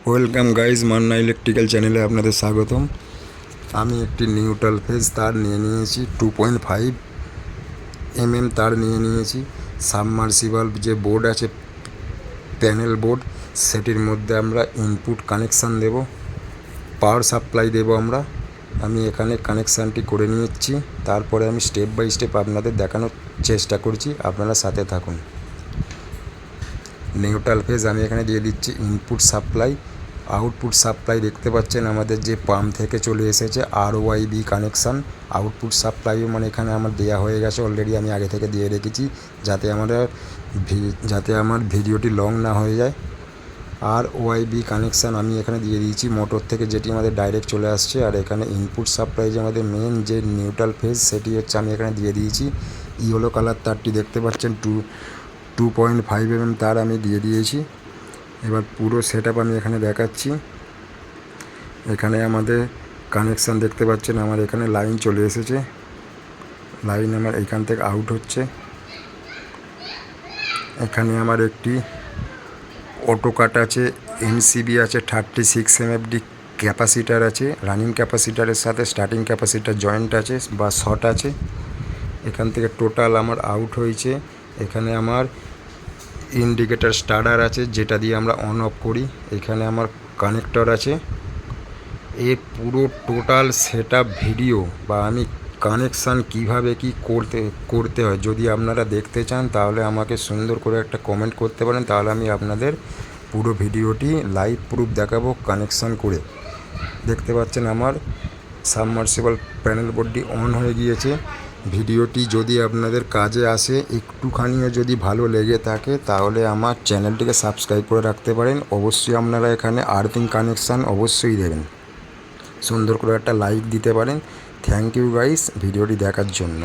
Welcome guys, Manna electrical চ্যানেলে আপনাদের স্বাগতম। আমি একটি নিউট্রাল ফেজ তার নিয়ে নিয়েছি, 2.5 mm তার নিয়ে নিয়েছি। সাবমার্সিবল যে বোর্ড আছে, প্যানেল বোর্ড, সেটির মধ্যে আমরা ইনপুট কানেকশান দেব, পাওয়ার সাপ্লাই দেব আমি এখানে কানেকশানটি করে নিচ্ছি। তারপরে আমি স্টেপ বাই স্টেপ আপনাদের দেখানোর চেষ্টা করছি, আপনারা সাথে থাকুন। নিউট্রাল ফেজ আমি এখানে দিয়ে দিচ্ছি ইনপুট সাপ্লাই। আউটপুট সাপ্লাই দেখতে পাচ্ছেন আমাদের যে পাম্প থেকে চলে এসেছে RYB কানেকশান। আউটপুট সাপ্লাইও মানে এখানে আমার দেওয়া হয়ে গেছে অলরেডি, আমি আগে থেকে দিয়ে রেখেছি যাতে আমার ভিডিওটি লং না হয়ে যায়। RYB কানেকশান আমি এখানে দিয়ে দিয়েছি মোটর থেকে, যেটি আমাদের ডাইরেক্ট চলে আসছে। আর এখানে ইনপুট সাপ্লাই যে আমাদের মেন যে নিউট্রাল ফেজ, সেটি হচ্ছে আমি এখানে দিয়ে দিয়েছি। ইয়েলো কালার তারটি দেখতে পাচ্ছেন 2.5 mm তার আমি দিয়ে দিয়েছি। এবার পুরো সেটআপ আমি এখানে দেখাচ্ছি। এখানে আমাদের কানেকশান দেখতে পাচ্ছেন, আমার এখানে লাইন চলে এসেছে। লাইন আমার এখান থেকে আউট হচ্ছে। এখানে আমার একটি অটো কাট আছে, MCB আছে, 36 MFD ক্যাপাসিটার আছে, রানিং ক্যাপাসিটারের সাথে স্টার্টিং ক্যাপাসিটার জয়েন্ট আছে বা শর্ট আছে। এখান থেকে টোটাল আমার আউট হয়েছে। এখানে আমার ইন্ডিকেটার স্টার্টার আছে, যেটা দিয়ে আমরা অন অফ করি। এখানে আমার কানেক্টর আছে। এই পুরো টোটাল সেটআপ ভিডিও বা আমি কানেকশান কিভাবে কি করতে হয় যদি আপনারা দেখতে চান, তাহলে আমাকে সুন্দর করে একটা কমেন্ট করতে পারেন, তাহলে আমি আপনাদের পুরো ভিডিওটি লাইভ প্রুফ দেখাবো কানেকশান করে। দেখতে পাচ্ছেন আমার সাবমার্সিবল প্যানেল বোর্ডটি অন হয়ে গিয়েছে। ভিডিওটি যদি আপনাদের কাজে আসে, একটুখানিও যদি ভালো লেগে থাকে, তাহলে আমার চ্যানেলটিকে সাবস্ক্রাইব করে রাখতে পারেন। অবশ্যই আপনারা এখানে আর্থিং কানেকশান অবশ্যই দেবেন, সুন্দর করে একটা লাইক দিতে পারেন। থ্যাংক ইউ গাইস ভিডিওটি দেখার জন্য।